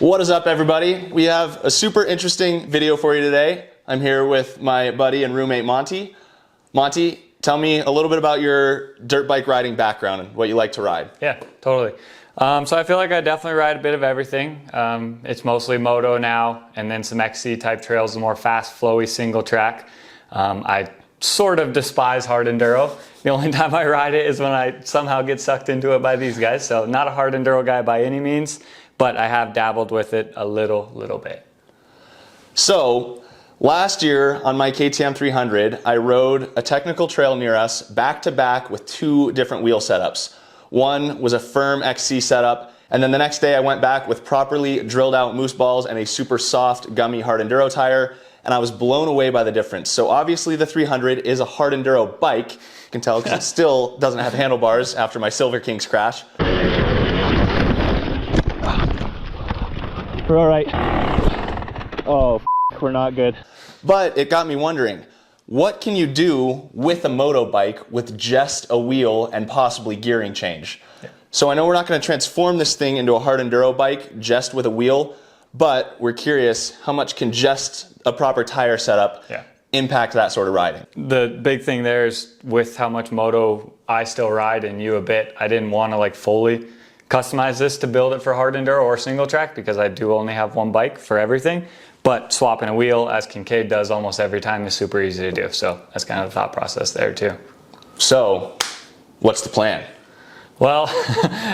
What is up, everybody? We have a super interesting video for you today. I'm here with my buddy and roommate, Monty. Monty, tell me a little bit about your dirt bike riding background and what you like to ride. Yeah, totally. So I feel like I definitely ride a bit of everything. It's mostly Moto now, and then some XC type trails, the more fast, flowy single track. I sort of despise hard enduro. The only time I ride it is when I somehow get sucked into it by these guys. So not a hard enduro guy by any means, but I have dabbled with it a little bit. So last year on my KTM 300, I rode a technical trail near us back to back with two different wheel setups. One was a firm XC setup, and then the next day I went back with properly drilled out moose balls and a super soft, gummy hard enduro tire, and I was blown away by the difference. So obviously the 300 is a hard enduro bike. You can tell because it still doesn't have handlebars after my Silver Kings crash. We're all right. Oh, we're not good. But it got me wondering, what can you do with a moto bike with just a wheel and possibly gearing change? Yeah. So I know we're not going to transform this thing into a hard enduro bike just with a wheel, but we're curious, how much can just a proper tire setup impact that sort of riding? The big thing there is with how much Moto I still ride and you a bit, I didn't want to like fully customize this to build it for hard enduro or single track because I do only have one bike for everything. But swapping a wheel, as Kincaid does almost every time, is super easy to do. So that's kind of the thought process there too. So what's the plan? Well,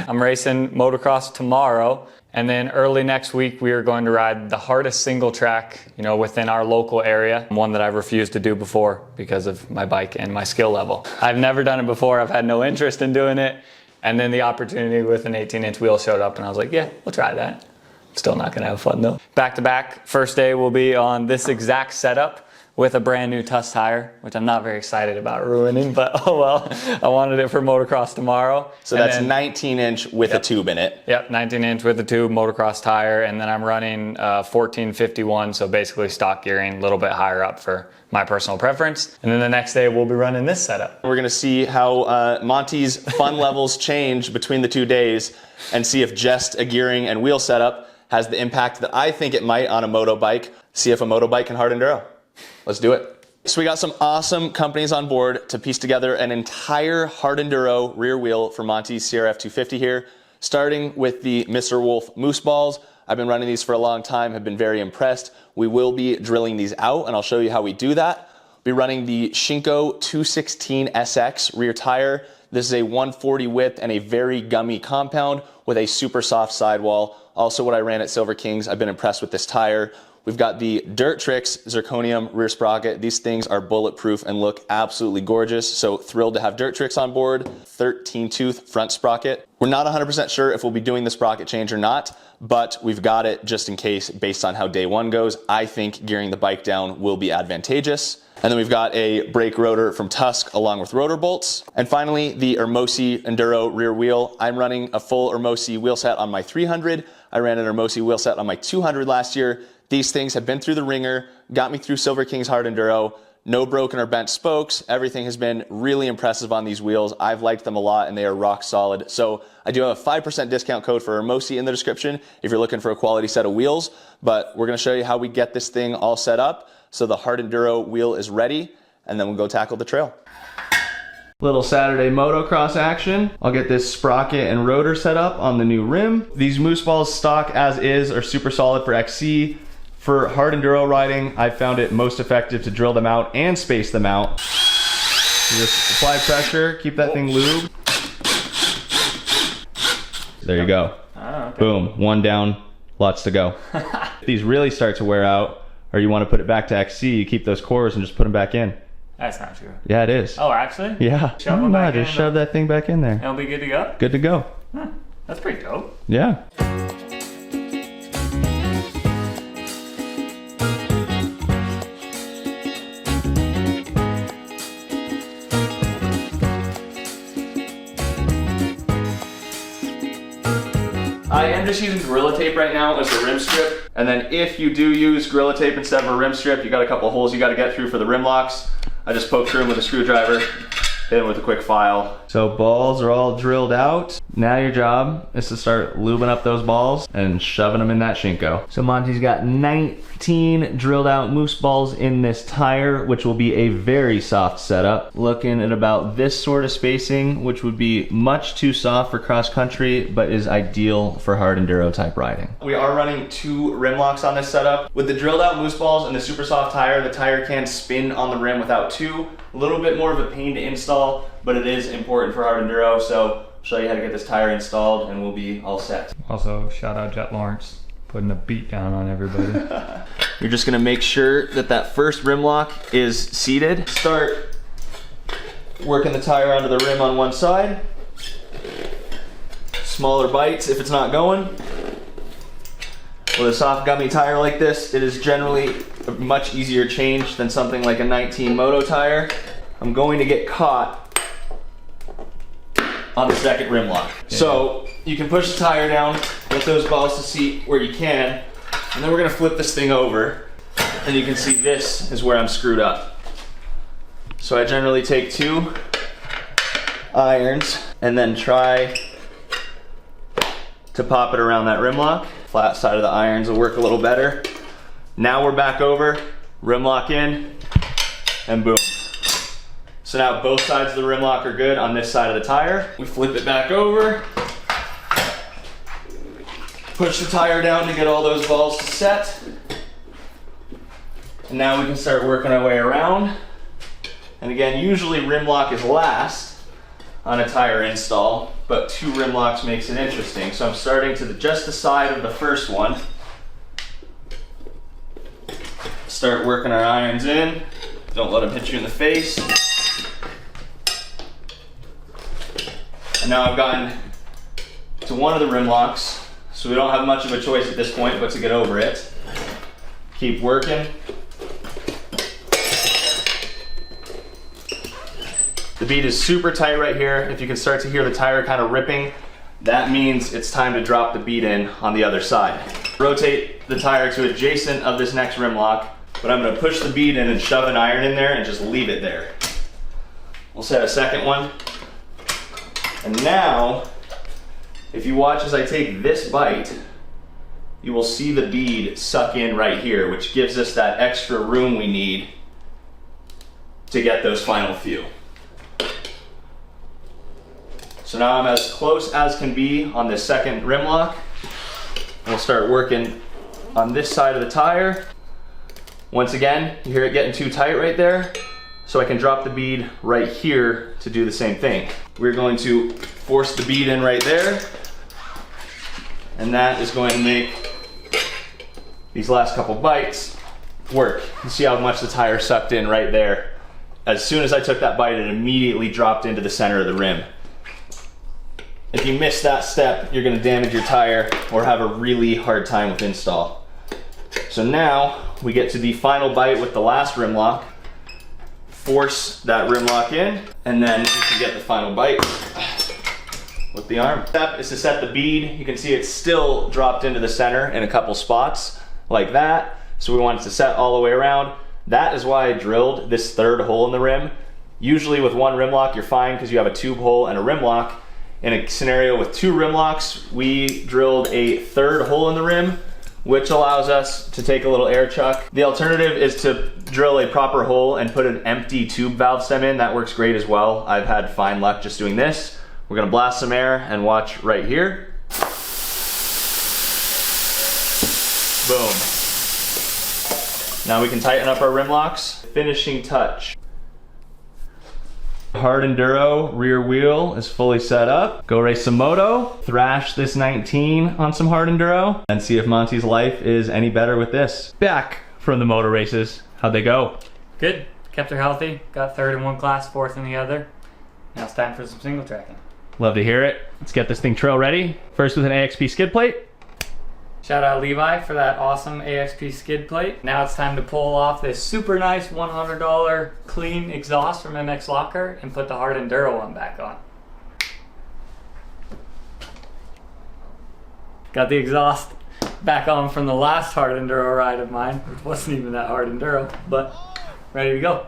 I'm racing motocross tomorrow, and then early next week we are going to ride the hardest single track, within our local area, one that I've refused to do before because of my bike and my skill level. I've never done it before. I've had no interest in doing it. And then the opportunity with an 18-inch wheel showed up, and I was like, yeah, we'll try that. Still not gonna have fun though. Back to back, first day will be on this exact setup with a brand new Tuss tire, which I'm not very excited about ruining, but oh well. I wanted it for motocross tomorrow. So that's 19-inch with a tube in it. Yep, 19-inch with a tube, motocross tire, and then I'm running 1451, so basically stock gearing, a little bit higher up for my personal preference. And then the next day we'll be running this setup. We're gonna see how Monty's fun levels change between the 2 days and see if just a gearing and wheel setup has the impact that I think it might on a moto bike. See if a moto bike can hard enduro. Let's do it. So we got some awesome companies on board to piece together an entire hard enduro rear wheel for Monty's CRF 250 here, starting with the Mr. Wolf moose balls. I've been running these for a long time, have been very impressed. We will be drilling these out, and I'll show you how we do that. We'll be running the Shinko 216 SX rear tire. This is a 140 width and a very gummy compound with a super soft sidewall. Also what I ran at Silver Kings, I've been impressed with this tire. We've got the Dirt Tricks zirconium rear sprocket. These things are bulletproof and look absolutely gorgeous. So thrilled to have Dirt Tricks on board. 13 tooth front sprocket. We're not 100% sure if we'll be doing the sprocket change or not, but we've got it just in case based on how day one goes. I think gearing the bike down will be advantageous. And then we've got a brake rotor from Tusk along with rotor bolts. And finally, the Hermosi Enduro rear wheel. I'm running a full Hermosi wheel set on my 300. I ran an Hermosi wheel set on my 200 last year. These things have been through the ringer, got me through Silver Kings hard enduro, no broken or bent spokes. Everything has been really impressive on these wheels. I've liked them a lot and they are rock solid. So I do have a 5% discount code for Hermosi in the description if you're looking for a quality set of wheels. But we're gonna show you how we get this thing all set up so the hard enduro wheel is ready, and then we'll go tackle the trail. Little Saturday motocross action. I'll get this sprocket and rotor set up on the new rim. These moose balls stock as is are super solid for XC. For hard enduro riding, I found it most effective to drill them out and space them out. You just apply pressure, keep that thing lubed. There you go. Oh, okay. Boom, one down, lots to go. If these really start to wear out, or you want to put it back to XC, you keep those cores and just put them back in. That's not true. Yeah, it is. Oh, actually? Yeah. Shove them back in. Just shove that thing back in there. It'll be good to go? Good to go. Huh, that's pretty dope. Yeah. I am just using Gorilla Tape right now as the rim strip. And then if you do use Gorilla Tape instead of a rim strip, you got a couple holes you got to get through for the rim locks. I just poke through them with a screwdriver, hit them with a quick file. So balls are all drilled out. Now your job is to start lubing up those balls and shoving them in that Shinko. So Monty's got 19 drilled out moose balls in this tire, which will be a very soft setup. Looking at about this sort of spacing, which would be much too soft for cross country, but is ideal for hard enduro type riding. We are running 2 rim locks on this setup. With the drilled out moose balls and the super soft tire, the tire can spin on the rim without 2. A little bit more of a pain to install, but it is important for hard enduro, so show you how to get this tire installed and we'll be all set. Also, shout out Jet Lawrence, putting a beat down on everybody. You're just gonna make sure that that first rim lock is seated. Start working the tire onto the rim on one side. Smaller bites if it's not going. With a soft gummy tire like this, it is generally a much easier change than something like a 19 Moto tire. I'm going to get caught on the second rim lock. Yeah. So you can push the tire down, get those balls to seat where you can, and then we're gonna flip this thing over, and you can see this is where I'm screwed up. So I generally take 2 irons and then try to pop it around that rim lock. Flat side of the irons will work a little better. Now we're back over, rim lock in, and boom. So now both sides of the rim lock are good on this side of the tire. We flip it back over, push the tire down to get all those balls to set. And now we can start working our way around. And again, usually rim lock is last on a tire install, but 2 rim locks makes it interesting. So I'm starting to just the side of the first one. Start working our irons in. Don't let them hit you in the face. And now I've gotten to one of the rim locks, so we don't have much of a choice at this point but to get over it. Keep working. The bead is super tight right here. If you can start to hear the tire kind of ripping, that means it's time to drop the bead in on the other side. Rotate the tire to adjacent of this next rim lock, but I'm gonna push the bead in and shove an iron in there and just leave it there. We'll set a second one. And now, if you watch as I take this bite, you will see the bead suck in right here, which gives us that extra room we need to get those final few. So now I'm as close as can be on this second rim lock. We'll start working on this side of the tire. Once again, you hear it getting too tight right there, so I can drop the bead right here to do the same thing. We're going to force the bead in right there, and that is going to make these last couple bites work. You see how much the tire sucked in right there. As soon as I took that bite, it immediately dropped into the center of the rim. If you miss that step, you're gonna damage your tire or have a really hard time with install. So now we get to the final bite with the last rim lock. Force that rim lock in, and then you can get the final bite with the arm. Step is to set the bead. You can see it's still dropped into the center in a couple spots like that. So we want it to set all the way around. That is why I drilled this third hole in the rim. Usually with one rim lock, you're fine because you have a tube hole and a rim lock. In a scenario with 2 rim locks, we drilled a third hole in the rim, which allows us to take a little air chuck. The alternative is to drill a proper hole and put an empty tube valve stem in. That works great as well. I've had fine luck just doing this. We're gonna blast some air and watch right here. Boom. Now we can tighten up our rim locks. Finishing touch. Hard enduro rear wheel is fully set up. Go race some moto, thrash this 19 on some hard enduro, and see if Monty's life is any better with this. Back from the moto races, how'd they go? Good, kept her healthy, got 3rd in one class, 4th in the other. Now it's time for some single tracking. Love to hear it. Let's get this thing trail ready. First with an AXP skid plate. Shout out Levi for that awesome AXP skid plate. Now it's time to pull off this super nice $100 clean exhaust from MX Locker and put the hard enduro one back on. Got the exhaust back on from the last hard enduro ride of mine, which wasn't even that hard enduro, but ready to go.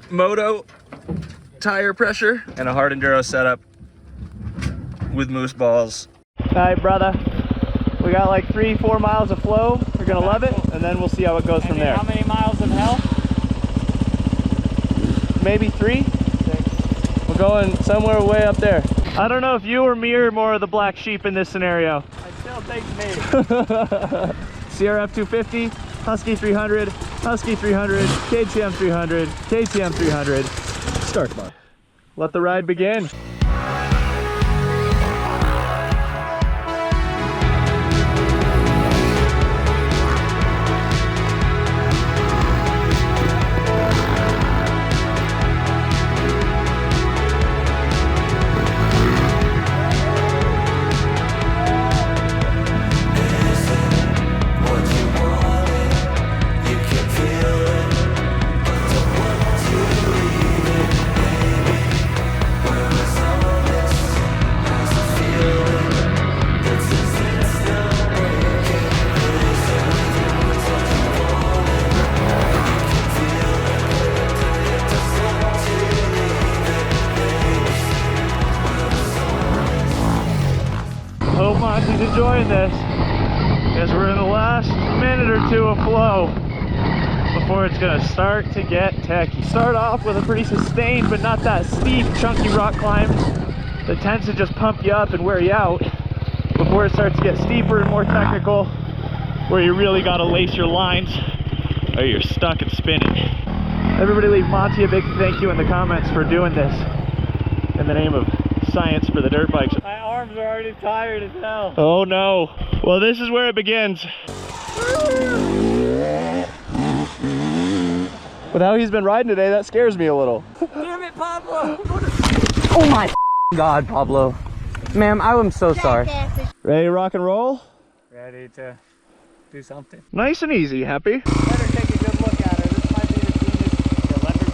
Moto tire pressure and a hard enduro setup with moose balls. All right, brother. We got like 3-4 miles of flow. We're gonna love it, and then we'll see how it goes from there. How many miles of hell? Maybe 3? 6. We're going somewhere way up there. I don't know if you or me are more of the black sheep in this scenario. I still think me. CRF 250, Husky 300, Husky 300, KTM 300, KTM 300. Start bar. Let the ride begin. Hope Monty's enjoying this, because we're in the last minute or two of flow before it's gonna start to get techy. Start off with a pretty sustained but not that steep, chunky rock climb that tends to just pump you up and wear you out before it starts to get steeper and more technical, where you really gotta lace your lines or you're stuck and spinning. Everybody leave Monty a big thank you in the comments for doing this in the name of science for the dirt bikes. My arms are already tired as hell. Oh no. Well, this is where it begins. With how he's been riding today, that scares me a little. Damn it, Pablo! Oh my God, Pablo. Ma'am, I am so sorry. Ready to rock and roll? Ready to do something. Nice and easy, happy? Better take a good look at her. This might be the cleanest you'll ever be.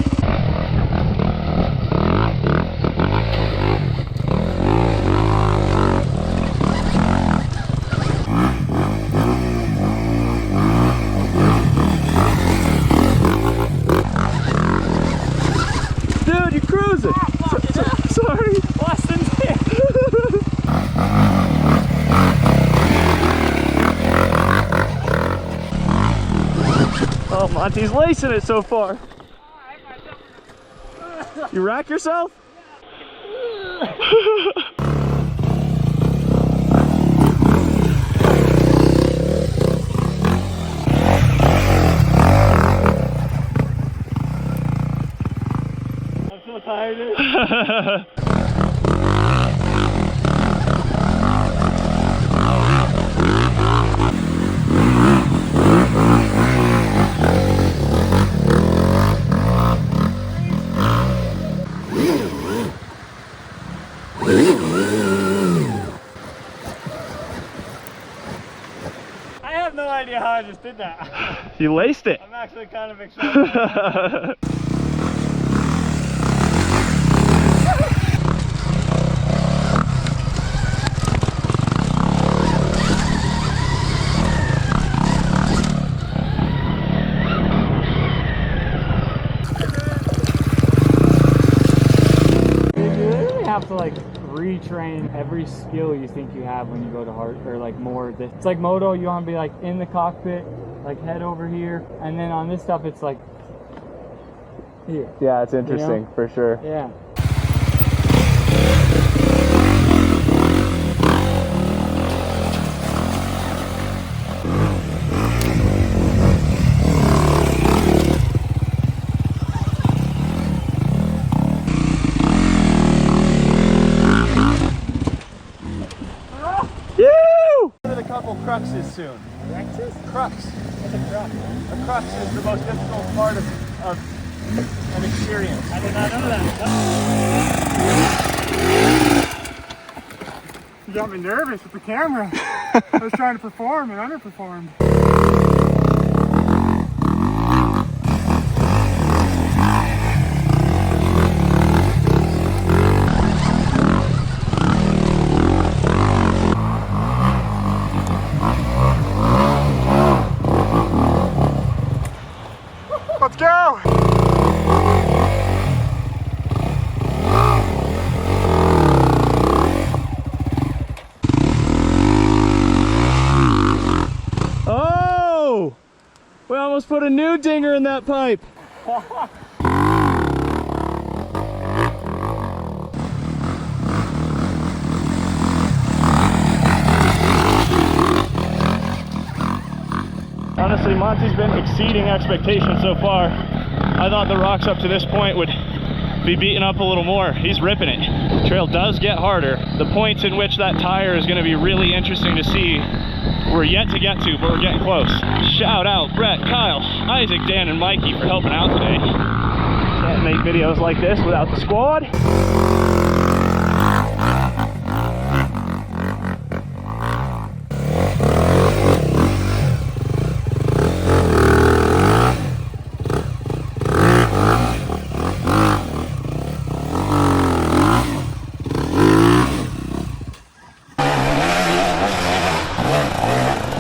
Dude, you're cruising! Sorry! Less than 10. Oh, Monty's lacing it so far. You rack yourself? I'm so tired. I have no idea how I just did that. You laced it. I'm actually kind of excited. Have to like retrain every skill you think you have when you go to hard or like more. It's like moto, you want to be like in the cockpit, like head over here, and then on this stuff it's like here. Yeah, it's interesting, You know? for sure. Yeah. A couple cruxes soon. Cruxes? Crux. What's a crux? A crux is the most difficult part of an experience. I did not know that. You got me nervous with the camera. I was trying to perform and underperformed. Let's go! We almost put a new dinger in that pipe. Honestly, Monty's been exceeding expectations so far. I thought the rocks up to this point would be beaten up a little more. He's ripping it. Trail does get harder. The points in which that tire is going to be really interesting to see. We're yet to get to, but we're getting close. Shout out Brett, Kyle, Isaac, Dan, and Mikey for helping out today. Can't make videos like this without the squad.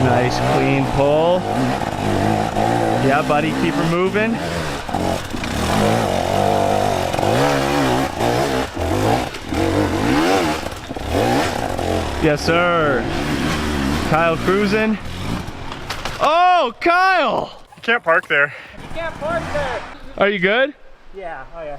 Nice clean pull. Yeah, buddy, keep her moving. Yes, sir. Kyle cruising. Oh, Kyle! You can't park there. You can't park there. Are you good? Yeah, oh yeah.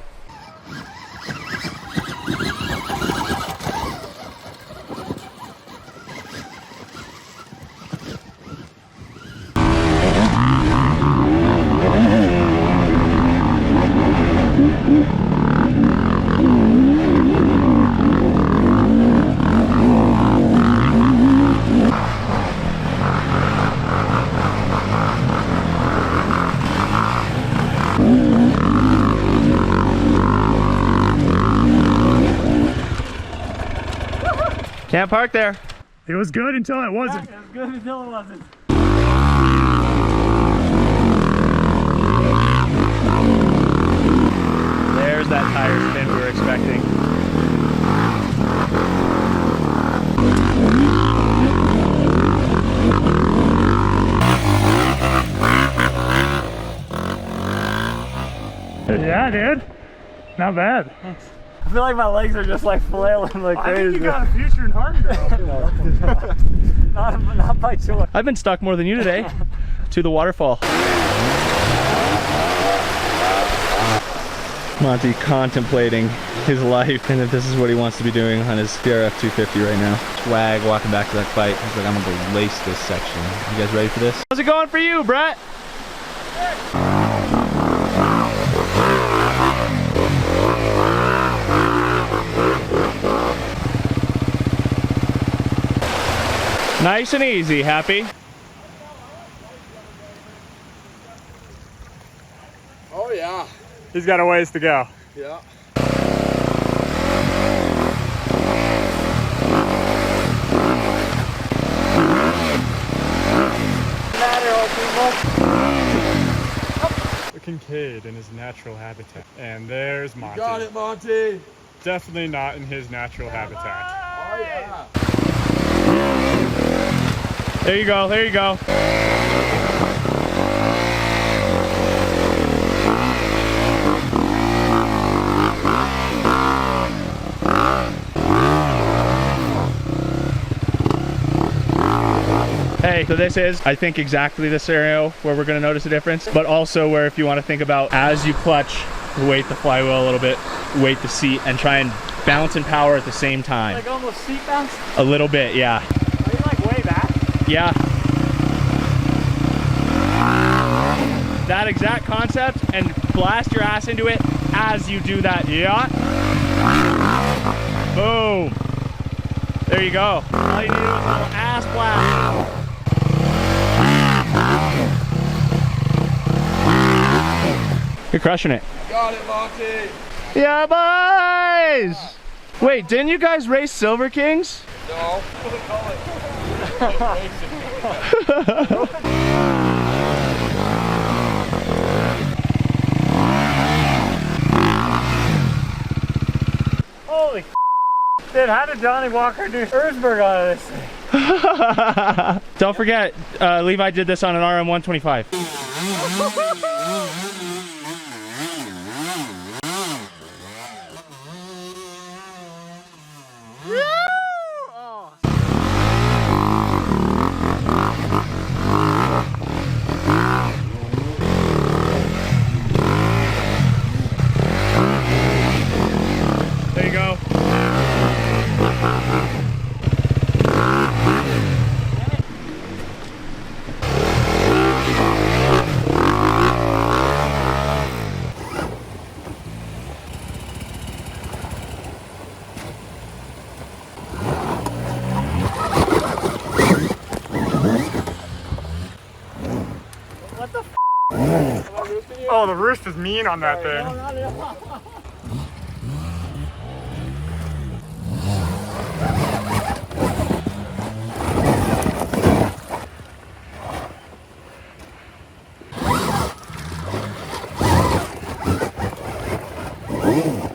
Can't park there. It was good until it wasn't. It was good until it wasn't. There's that tire spin we were expecting. Yeah, dude. Not bad. I feel like my legs are just like flailing like I crazy. think you got a future in Enduro. Not by choice. I've been stuck more than you today to the waterfall. Monty contemplating his life and if this is what he wants to be doing on his CRF 250 right now. Swag walking back to that fight. He's like, I'm gonna go lace this section. You guys ready for this? How's it going for you, Brett? Nice and easy, happy? Oh yeah. He's got a ways to go. Yeah. The Kincaid in his natural habitat. And there's Monty. Got it, Monty. Definitely not in his natural habitat. Oh yeah. There you go, there you go. Hey, so this is, I think, exactly the scenario where we're gonna notice a difference, but also where if you wanna think about as you clutch, weight the flywheel a little bit, weight the seat, and try and bounce and power at the same time. Like almost seat bounce? A little bit, yeah. Are you like way back? Yeah. That exact concept, and blast your ass into it as you do that. Yeah. Boom. There you go. All you need is a little ass blast. You're crushing it. Got it, Monty. Yeah, boys! Wait, didn't you guys race Silver Kings? No. Holy dude, how did Johnny Walker do Erzberg on this thing? Don't forget, Levi did this on an RM125. Oh, the roost is mean on that thing.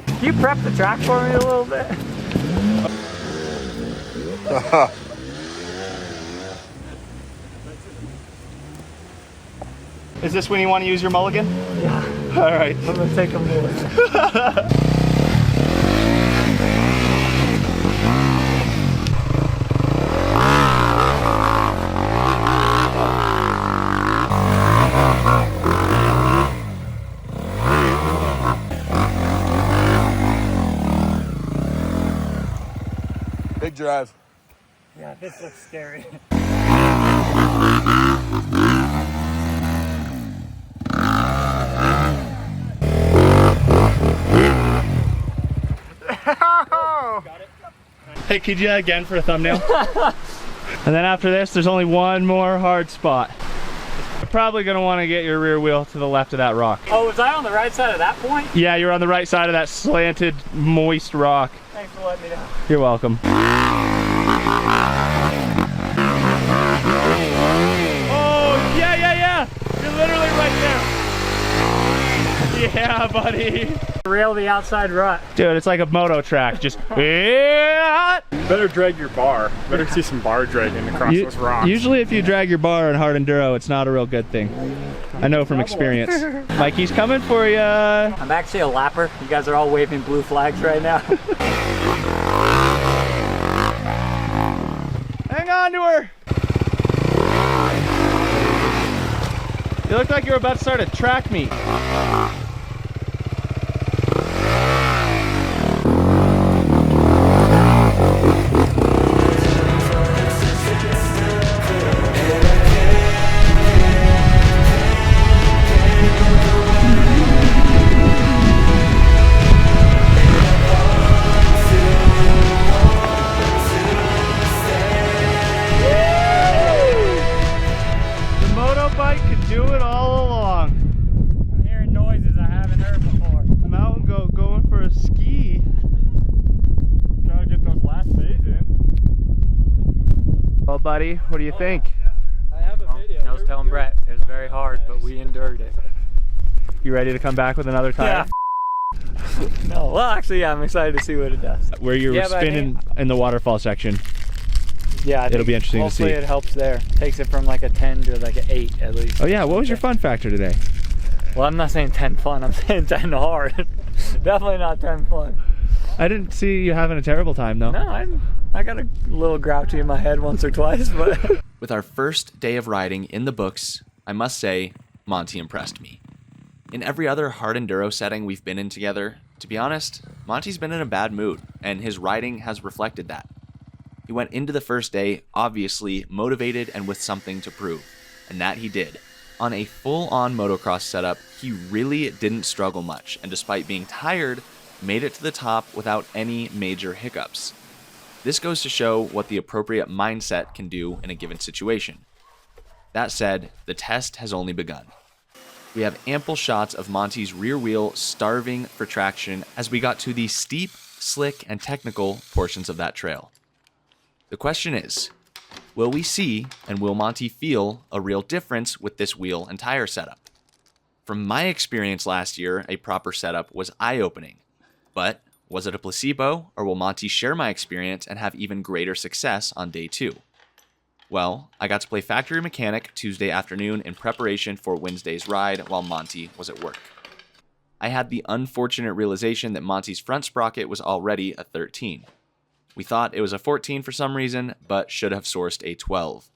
Can you prep the track for me a little bit? Is this when you want to use your mulligan? Yeah. All right. I'm gonna take a minute. Big drive. Yeah, this looks scary. Hey, could you again for a thumbnail? And then after this, there's only one more hard spot. You're probably gonna want to get your rear wheel to the left of that rock. Oh, was I on the right side of that point? Yeah, you're on the right side of that slanted, moist rock. Thanks for letting me know. You're welcome. Oh, yeah. You're literally right there. Yeah, buddy. Rail the outside rut. Dude, it's like a moto track. Just yeah. Better drag your bar. Better see some bar dragging across those rocks. Usually if you drag your bar in hard enduro, it's not a real good thing. I know from experience. Mikey's coming for you. I'm actually a lapper. You guys are all waving blue flags right now. Hang on to her. You look like you're about to start a track meet. Buddy, what do you think? I have a video. I was telling Brett, it was very hard, but we endured it. You ready to come back with another tire? Yeah. No, well actually yeah, I'm excited to see what it does. Where you're spinning in the waterfall section. Yeah, it'll be interesting to see. Hopefully it helps there. Takes it from like a 10 to like an 8 at least. Oh yeah, what was your fun factor today? Well, I'm not saying 10 fun, I'm saying 10 hard. Definitely not 10 fun. I didn't see you having a terrible time though. No, I got a little grouchy in my head once or twice, but... With our first day of riding in the books, I must say, Monty impressed me. In every other hard enduro setting we've been in together, to be honest, Monty's been in a bad mood, and his riding has reflected that. He went into the first day, obviously motivated and with something to prove, and that he did. On a full-on motocross setup, he really didn't struggle much, and despite being tired, made it to the top without any major hiccups. This goes to show what the appropriate mindset can do in a given situation. That said, the test has only begun. We have ample shots of Monty's rear wheel starving for traction as we got to the steep, slick, and technical portions of that trail. The question is, will we see and will Monty feel a real difference with this wheel and tire setup? From my experience last year, a proper setup was eye-opening. But was it a placebo, or will Monty share my experience and have even greater success on day 2? Well, I got to play factory mechanic Tuesday afternoon in preparation for Wednesday's ride while Monty was at work. I had the unfortunate realization that Monty's front sprocket was already a 13. We thought it was a 14 for some reason, but should have sourced a 12.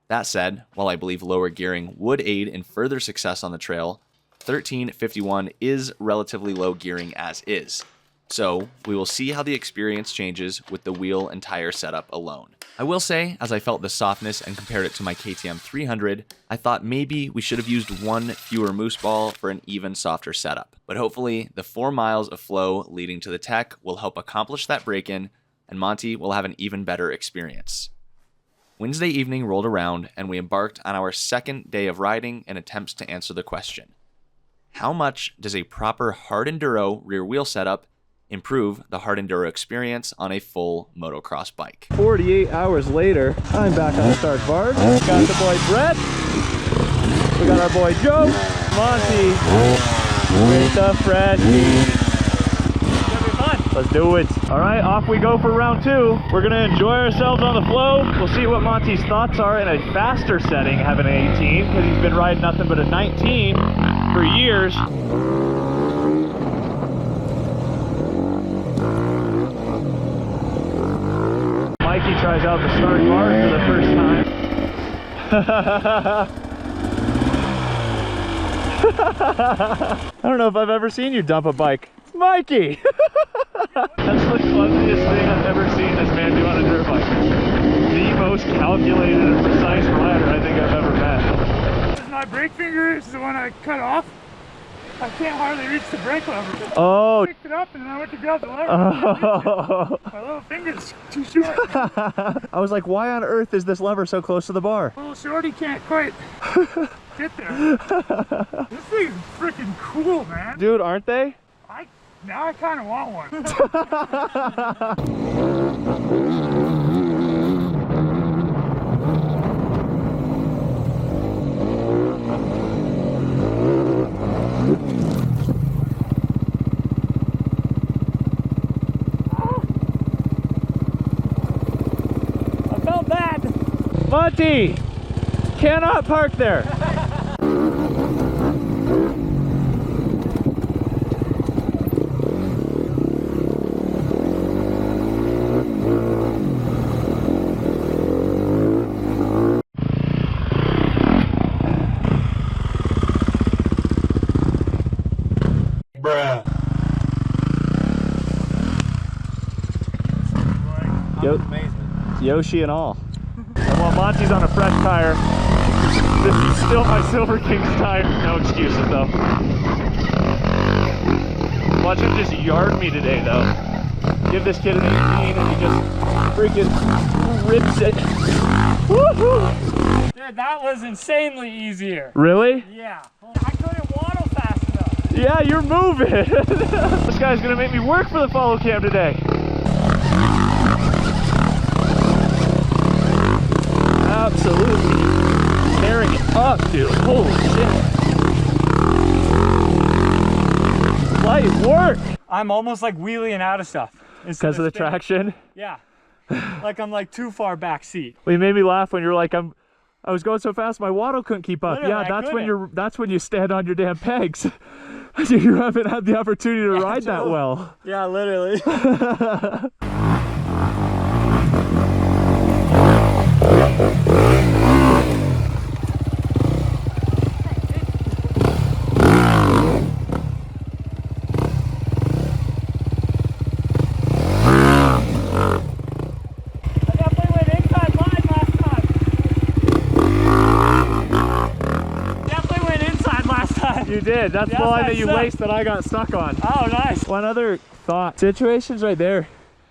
That said, while I believe lower gearing would aid in further success on the trail, 1351 is relatively low gearing as is. So, we will see how the experience changes with the wheel and tire setup alone. I will say, as I felt the softness and compared it to my KTM 300, I thought maybe we should have used one fewer moose ball for an even softer setup. But hopefully, the 4 miles of flow leading to the tech will help accomplish that break-in, and Monty will have an even better experience. Wednesday evening rolled around, and we embarked on our second day of riding in attempts to answer the question: how much does a proper hard enduro rear wheel setup improve the hard enduro experience on a full motocross bike? 48 hours later, I'm back on the start barge. Got the boy Brett. We got our boy Joe. Monty. With the Freshie. Let's do it. All right, off we go for round 2. We're gonna enjoy ourselves on the flow. We'll see what Monty's thoughts are in a faster setting, having an 18, because he's been riding nothing but a 19 for years. Mikey tries out the start bar for the first time. I don't know if I've ever seen you dump a bike. Mikey! That's the clumsiest thing I've ever seen this man do on a dirt bike. The most calculated and precise rider I think I've ever met. My brake finger is the one I cut off. I can't hardly reach the brake lever. Oh. I picked it up and then I went to grab the lever. Oh. My little finger's too short. I was like, why on earth is this lever so close to the bar? Little shorty can't quite get there. This thing's freaking cool, man. Dude, aren't they? Now I kind of want one. I felt bad. Monty! Cannot park there. Yoshi and all. And while Monty's on a fresh tire, this is still my Silver Kings tire. No excuses though. Watch him just yard me today though. Give this kid an 18 and he just freaking rips it. Woohoo! Dude, that was insanely easier. Really? Yeah. I couldn't waddle fast enough. Yeah, you're moving. This guy's gonna make me work for the follow cam today. Absolutely tearing it up, dude. Holy shit. Light work. I'm almost like wheeling out of stuff. Because of the traction? Yeah. Like I'm like too far back seat. Well, you made me laugh when you were like, I was going so fast my waddle couldn't keep up. Literally, yeah, that's when you stand on your damn pegs. You haven't had the opportunity to ride that well. Yeah, literally. You did. That's the line that you laced that I got stuck on. Oh, nice. One other thought. Situations right there.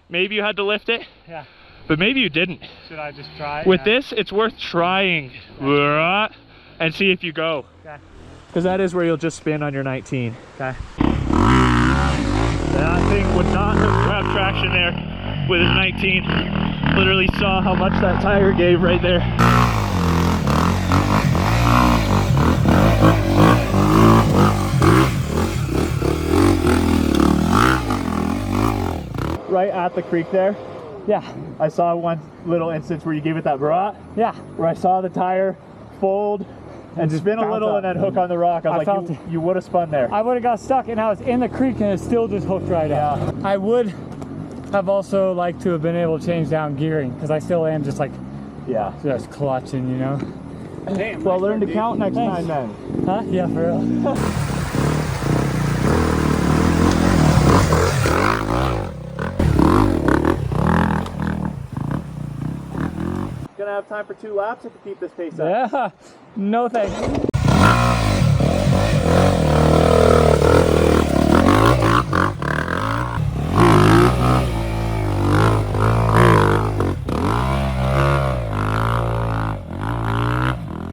Maybe you had to lift it. Yeah. But maybe you didn't. Should I just try? With this, it's worth trying. Yeah. And see if you go. Okay. Because that is where you'll just spin on your 19. Okay. That thing would not have grabbed traction there with his 19. Literally saw how much that tire gave right there. Right at the creek there. Yeah. I saw one little instance where you gave it that brat. Yeah. Where I saw the tire fold and spin a little and then hook on the rock. I was like, you would have spun there. I would have got stuck and I was in the creek and it still just hooked right up. I would have also liked to have been able to change down gearing because I still am just like, just clutching, you know. Damn, well, learn to count next time then. Huh? Yeah, for real. Gonna have time for 2 laps if you keep this pace up. Yeah, no thanks.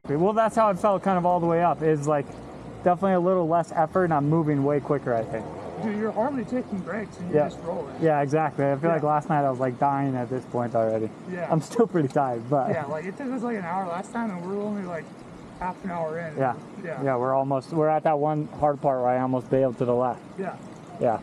Okay, well, that's how it felt kind of all the way up. Is like definitely a little less effort and I'm moving way quicker, I think. Dude, you're hardly taking breaks and you're just rolling. Yeah, exactly. I feel like last night I was like dying at this point already. Yeah. I'm still pretty tired, but. Yeah, like it took us like an hour last time and we're only like half an hour in. Yeah. Yeah, we're at that one hard part where I almost bailed to the left. Yeah. Yeah.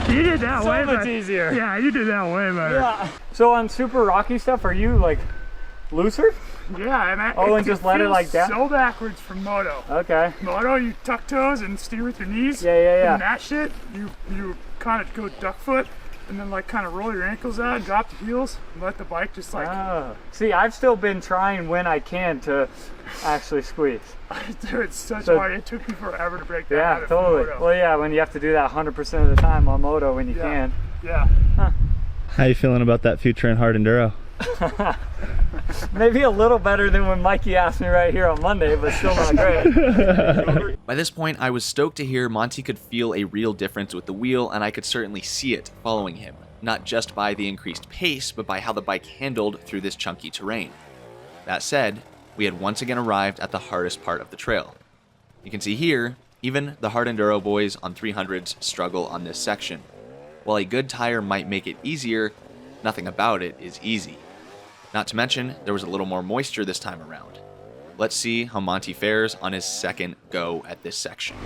You did that way much better. easier. Yeah, you did that way better. Yeah. So on super rocky stuff, are you like looser? Yeah, and and just let it like down? So backwards from Moto. Okay. Moto, you tuck toes and steer with your knees. Yeah. And that shit, you kind of go duck foot and then like kind of roll your ankles out and drop the heels and let the bike just like. See, I've still been trying when I can to actually squeeze. Dude, it's such hard. It took me forever to break that habit from totally. Moto. Well, yeah, when you have to do that 100% of the time on Moto when you can. Yeah. How you feeling about that future in hard enduro? Maybe a little better than when Mikey asked me right here on Monday, but still not great. By this point, I was stoked to hear Monty could feel a real difference with the wheel, and I could certainly see it following him, not just by the increased pace, but by how the bike handled through this chunky terrain. That said, we had once again arrived at the hardest part of the trail. You can see here, even the hard enduro boys on 300s struggle on this section. While a good tire might make it easier, nothing about it is easy. Not to mention, there was a little more moisture this time around. Let's see how Monty fares on his second go at this section.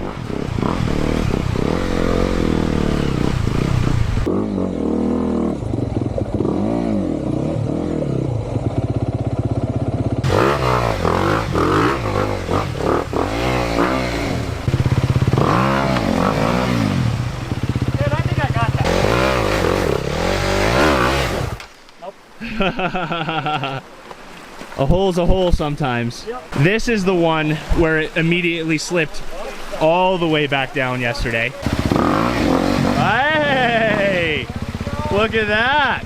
A hole's a hole sometimes. Yep. This is the one where it immediately slipped all the way back down yesterday. Hey! Look at that!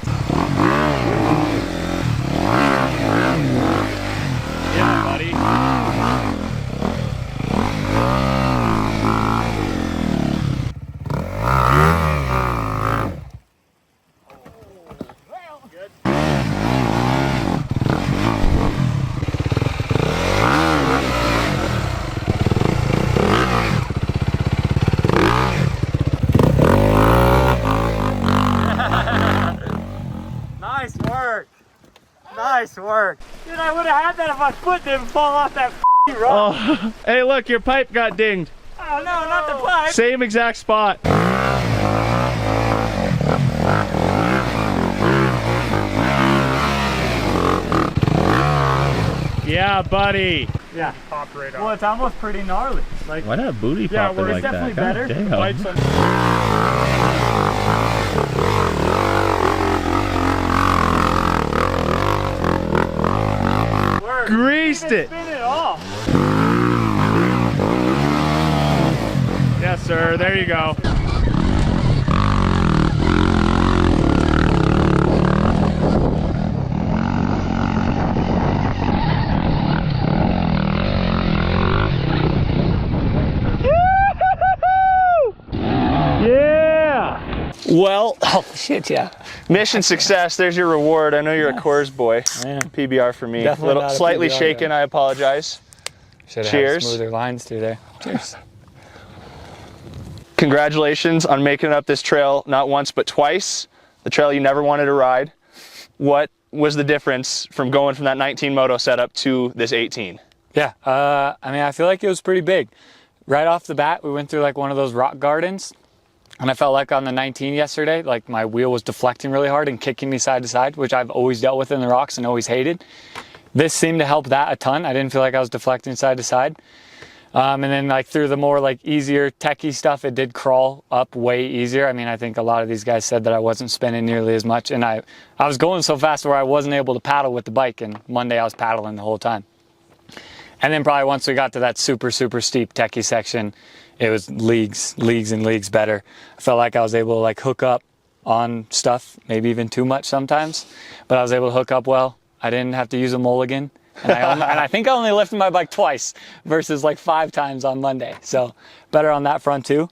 Yeah, buddy. Nice work. Dude, I would have had that if my foot didn't fall off that rock. Oh, hey, look, your pipe got dinged. Oh, no, not the pipe. Same exact spot. Yeah, buddy. Yeah. Popped right off. Well, it's almost pretty gnarly. Like, Why that booty Yeah, popping well, like it's that? definitely better. God damn. Bike's on- Greased it. Spin it off. Yes, sir. There you go. Yeah. Well, Oh, shit, yeah. Mission success. There's your reward. I know you're a Coors boy. Man. PBR for me. Definitely not a Slightly PBR, shaken. I apologize. Should have Cheers. had smoother lines through there. Cheers. Congratulations on making it up this trail not once but twice. The trail you never wanted to ride. What was the difference from going from that 19 Moto setup to this 18? Yeah, I mean, I feel like it was pretty big. Right off the bat, we went through like one of those rock gardens, and I felt like on the 19 yesterday, like my wheel was deflecting really hard and kicking me side to side, which I've always dealt with in the rocks and always hated. This seemed to help that a ton. I didn't feel like I was deflecting side to side. And then like through the more like easier techie stuff, it did crawl up way easier. I mean, I think a lot of these guys said that I wasn't spinning nearly as much, and I was going so fast where I wasn't able to paddle with the bike, and Monday I was paddling the whole time. And then probably once we got to that super, super steep techie section, it was leagues and leagues better. I felt like I was able to like hook up on stuff, maybe even too much sometimes, but I was able to hook up well. I didn't have to use a mulligan. And I think I only lifted my bike twice versus like 5 times on Monday. So better on that front too.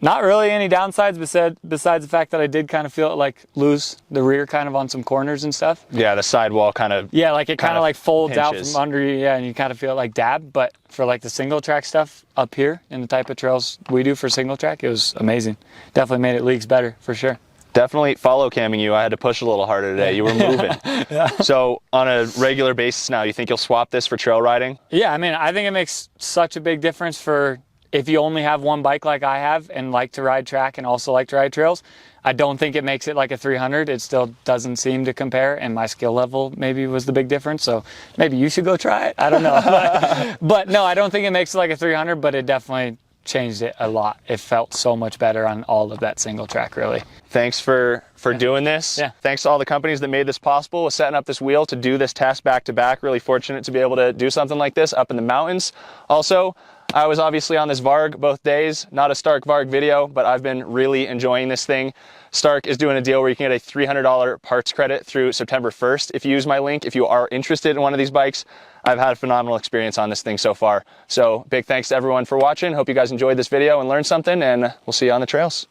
Not really any downsides besides the fact that I did kind of feel it like lose the rear kind of on some corners and stuff. Yeah, the sidewall kind of. Yeah, like it kind of like folds hinges out from under you, yeah, and you kind of feel it like dab. But for like the single track stuff up here in the type of trails we do for single track, it was amazing. Definitely made it leagues better for sure. Definitely follow camming you. I had to push a little harder today. You were moving. Yeah. So on a regular basis now, you think you'll swap this for trail riding? Yeah, I mean, I think it makes such a big difference for if you only have one bike like I have and like to ride track and also like to ride trails. I don't think it makes it like a 300. It still doesn't seem to compare, and my skill level maybe was the big difference. So maybe you should go try it. I don't know. But no, I don't think it makes it like a 300, but it definitely changed it a lot. It felt so much better on all of that single track, really. Thanks for doing this. Yeah. Thanks to all the companies that made this possible with setting up this wheel to do this test back to back. Really fortunate to be able to do something like this up in the mountains. Also, I was obviously on this Varg both days, not a Stark Varg video, but I've been really enjoying this thing. Stark is doing a deal where you can get a $300 parts credit through September 1st if you use my link. If you are interested in one of these bikes, I've had a phenomenal experience on this thing so far. So big thanks to everyone for watching. Hope you guys enjoyed this video and learned something, and we'll see you on the trails.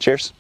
Cheers.